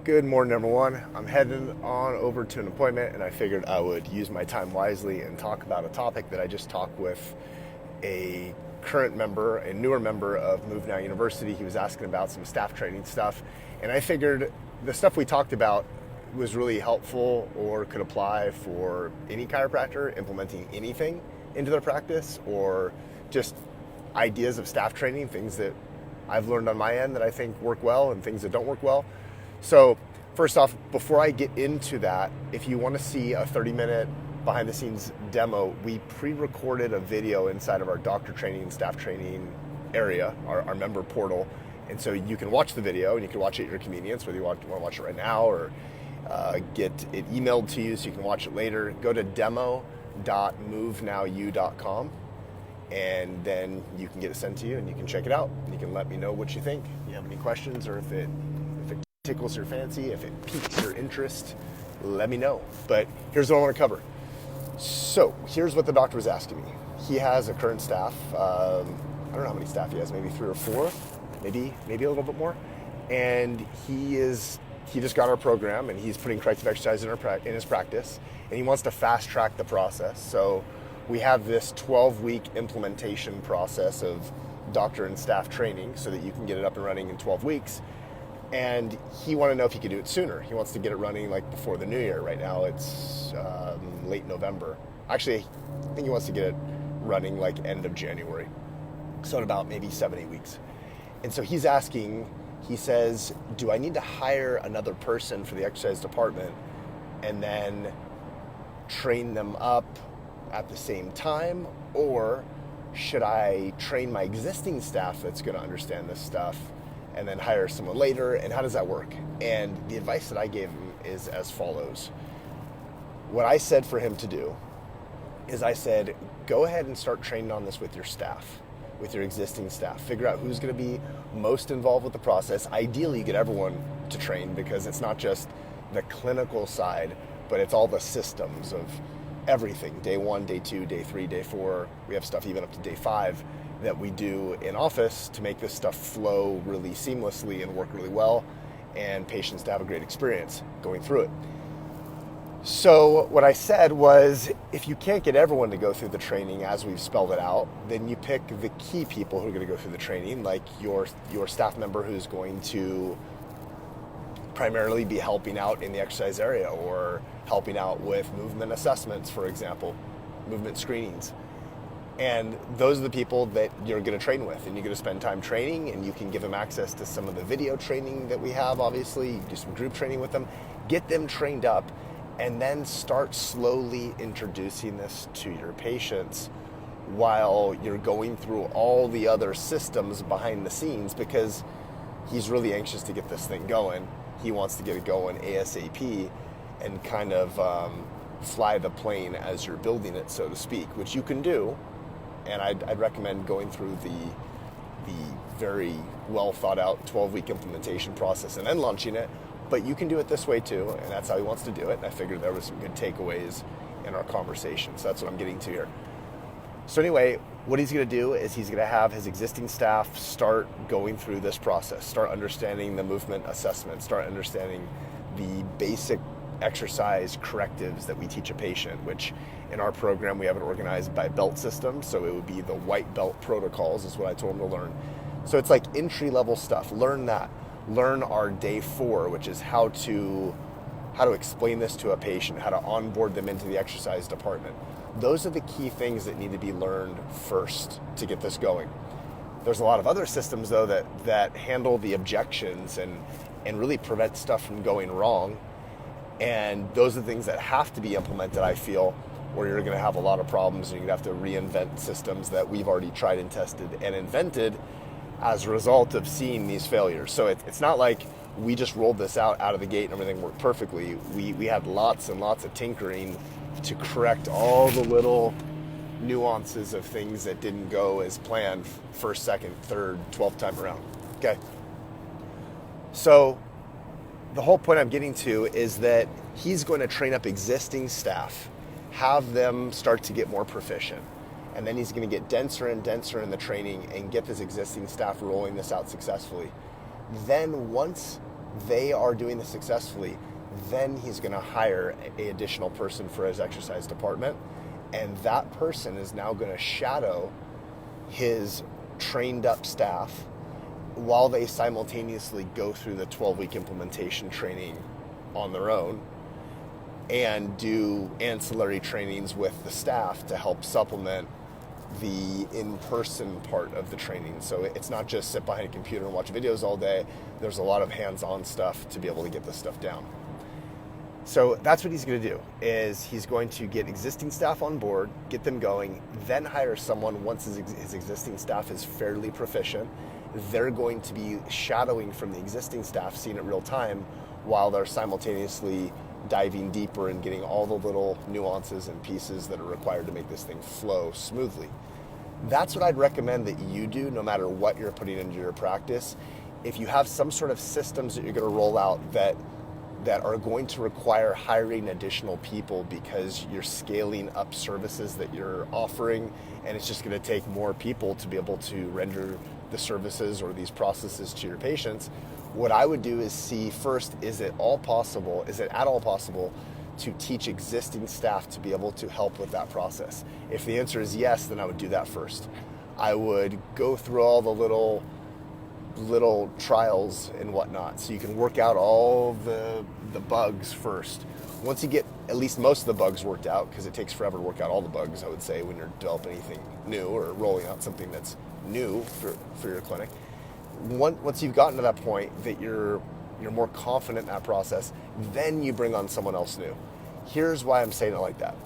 Good morning, everyone. I'm heading on over to an appointment, and I figured I would use my time wisely and talk about a topic that I just talked with a current member, a newer member of Move Now University. He was asking about some staff training stuff, and I figured the stuff we talked about was really helpful or could apply for any chiropractor implementing anything into their practice, or just ideas of staff training, things that I've learned on my end that I think work well and things that don't work well. So first off, before I get into that, if you want to see a 30-minute behind the scenes demo, we pre-recorded a video inside of our doctor training and staff training area, our member portal. And so you can watch the video and you can watch it at your convenience, whether you want to watch it right now or get it emailed to you so you can watch it later. Go to demo.movenowU.com and then you can get it sent to you and you can check it out. And you can let me know what you think. If you have any questions or if it tickles your fancy, if it piques your interest, let me know. But here's what I want to cover. So here's what the doctor was asking me. He has a current staff. I don't know how many staff he has, maybe 3 or 4, maybe a little bit more. And he just got our program and he's putting corrective exercise in his practice, and he wants to fast track the process. So we have this 12-week implementation process of doctor and staff training so that you can get it up and running in 12 weeks. And he wanted to know if he could do it sooner. He wants to get it running like before the new year. Right now it's late November. Actually, I think he wants to get it running like end of January. So in about maybe 7-8 weeks. And so he's asking, he says, do I need to hire another person for the exercise department and then train them up at the same time? Or should I train my existing staff that's going to understand this stuff and then hire someone later, and how does that work? And the advice that I gave him is as follows. What I said for him to do is I said, go ahead and start training on this with your staff, with your existing staff. Figure out who's going to be most involved with the process. Ideally, get everyone to train because it's not just the clinical side, but it's all the systems of everything. Day 1, day 2, day 3, day 4. We have stuff even up to day 5 that we do in office to make this stuff flow really seamlessly and work really well, and patients to have a great experience going through it. So what I said was, if you can't get everyone to go through the training as we've spelled it out, then you pick the key people who are going to go through the training, like your staff member who's going to primarily be helping out in the exercise area or helping out with movement assessments, for example, movement screenings. And those are the people that you're going to train with, and you're going to spend time training, and you can give them access to some of the video training that we have, obviously. You do some group training with them, get them trained up, and then start slowly introducing this to your patients while you're going through all the other systems behind the scenes, because he's really anxious to get this thing going. He wants to get it going ASAP and kind of fly the plane as you're building it, so to speak, which you can do. And I'd recommend going through the very well thought out 12-week implementation process and then launching it. But you can do it this way too, and that's how he wants to do it. And I figured there were some good takeaways in our conversation. So that's what I'm getting to here. So anyway, what he's going to do is he's going to have his existing staff start going through this process, start understanding the movement assessment, start understanding the basic exercise correctives that we teach a patient, which in our program we have it organized by belt system. So it would be the white belt protocols is what I told him to learn. So it's like entry level stuff. Learn that. Learn our day 4, which is how to explain this to a patient, how to onboard them into the exercise department. Those are the key things that need to be learned first to get this going. There's a lot of other systems though that handle the objections and really prevent stuff from going wrong. And those are the things that have to be implemented, I feel, or you're going to have a lot of problems and you're going to have to reinvent systems that we've already tried and tested and invented as a result of seeing these failures. So it's not like we just rolled this out of the gate and everything worked perfectly. We had lots and lots of tinkering to correct all the little nuances of things that didn't go as planned first, second, third, 12th time around. Okay. So the whole point I'm getting to is that he's going to train up existing staff, have them start to get more proficient. And then he's going to get denser and denser in the training and get this existing staff rolling this out successfully. Then once they are doing this successfully, then he's going to hire an additional person for his exercise department. And that person is now going to shadow his trained up staff while they simultaneously go through the 12-week implementation training on their own and do ancillary trainings with the staff to help supplement the in-person part of the training. So it's not just sit behind a computer and watch videos all day. There's a lot of hands-on stuff to be able to get this stuff down. So that's what he's going to do, is he's going to get existing staff on board, get them going, then hire someone once his existing staff is fairly proficient. They're going to be shadowing from the existing staff, seeing it real time, while they're simultaneously diving deeper and getting all the little nuances and pieces that are required to make this thing flow smoothly. That's what I'd recommend that you do, no matter what you're putting into your practice. If you have some sort of systems that you're going to roll out that are going to require hiring additional people because you're scaling up services that you're offering, and it's just going to take more people to be able to render the services or these processes to your patients, what I would do is see first, is it at all possible to teach existing staff to be able to help with that process? If the answer is yes, then I would do that first. I would go through all the little trials and whatnot, so you can work out all the bugs first. Once you get at least most of the bugs worked out, because it takes forever to work out all the bugs, I would say, when you're developing anything new or rolling out something that's new for your clinic. Once you've gotten to that point that you're more confident in that process, then you bring on someone else new. Here's why I'm saying it like that.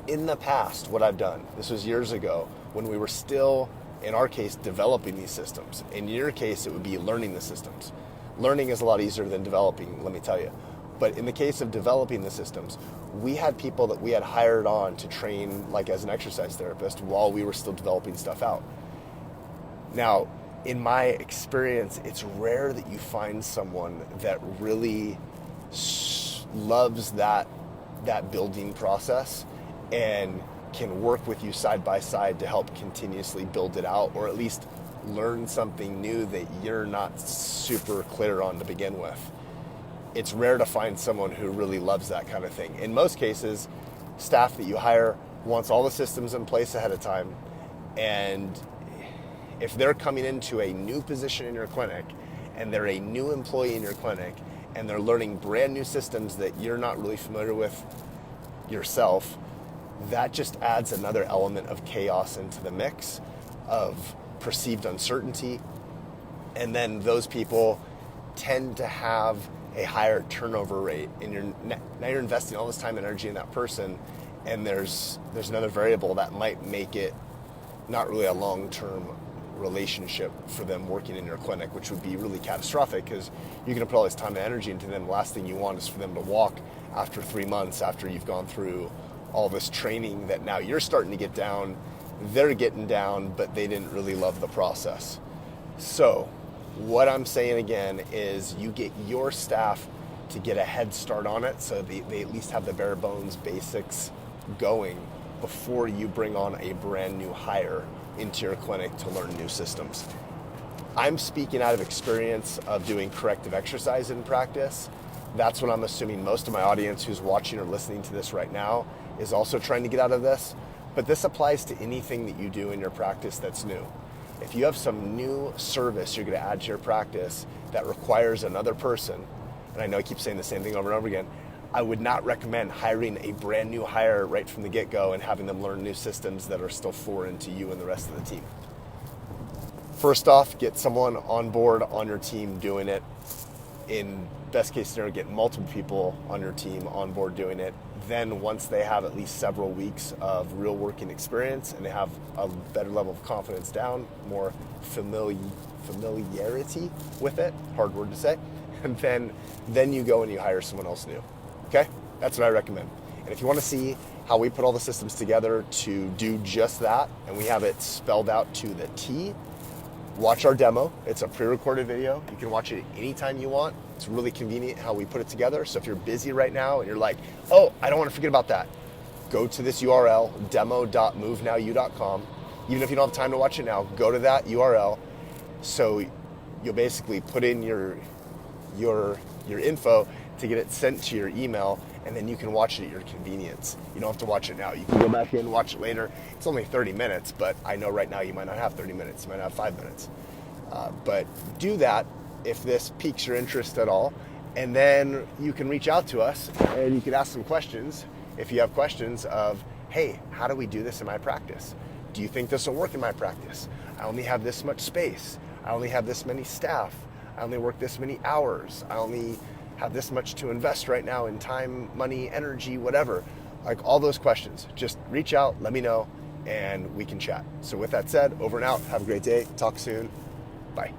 In the past, what I've done, this was years ago, when we were still, in our case, developing these systems. In your case, it would be learning the systems. Learning is a lot easier than developing, let me tell you. But in the case of developing the systems, we had people that we had hired on to train, like as an exercise therapist, while we were still developing stuff out. Now, in my experience, it's rare that you find someone that really loves that building process and can work with you side by side to help continuously build it out, or at least learn something new that you're not super clear on to begin with. It's rare to find someone who really loves that kind of thing. In most cases, staff that you hire wants all the systems in place ahead of time, and if they're coming into a new position in your clinic and they're a new employee in your clinic and they're learning brand new systems that you're not really familiar with yourself, that just adds another element of chaos into the mix of perceived uncertainty. And then those people tend to have a higher turnover rate, and now you're investing all this time and energy in that person, and there's another variable that might make it not really a long-term relationship for them working in your clinic, which would be really catastrophic, because you're going to put all this time and energy into them. The last thing you want is for them to walk after 3 months after you've gone through all this training that now you're starting to get down, they're getting down, but they didn't really love the process. So what I'm saying again is you get your staff to get a head start on it, so they at least have the bare bones basics going before you bring on a brand new hire into your clinic to learn new systems. I'm speaking out of experience of doing corrective exercise in practice. That's what I'm assuming most of my audience who's watching or listening to this right now is also trying to get out of this. But this applies to anything that you do in your practice that's new. If you have some new service you're going to add to your practice that requires another person, and I know I keep saying the same thing over and over again, I would not recommend hiring a brand new hire right from the get-go and having them learn new systems that are still foreign to you and the rest of the team. First off, get someone on board on your team doing it. In best case scenario, get multiple people on your team on board doing it. Then once they have at least several weeks of real working experience and they have a better level of confidence down, more familiarity with it, hard word to say, and then you go and you hire someone else new. Okay? That's what I recommend. And if you want to see how we put all the systems together to do just that, and we have it spelled out to the T, watch our demo. It's a pre-recorded video. You can watch it anytime you want. It's really convenient how we put it together. So if you're busy right now and you're like, oh, I don't want to forget about that, go to this URL, demo.movenowyou.com. Even if you don't have time to watch it now, go to that URL. So you'll basically put in your your info to get it sent to your email, and then you can watch it at your convenience. You don't have to watch it now. You can go back in, watch it later. It's only 30 minutes, but I know right now you might not have 30 minutes. You might have 5 minutes. But do that if this piques your interest at all. And then you can reach out to us and you can ask some questions if you have questions of, hey, how do we do this in my practice? Do you think this will work in my practice? I only have this much space. I only have this many staff. I only work this many hours. I only have this much to invest right now in time, money, energy, whatever. Like all those questions, just reach out, let me know, and we can chat. So with that said, over and out. Have a great day. Talk soon. Bye.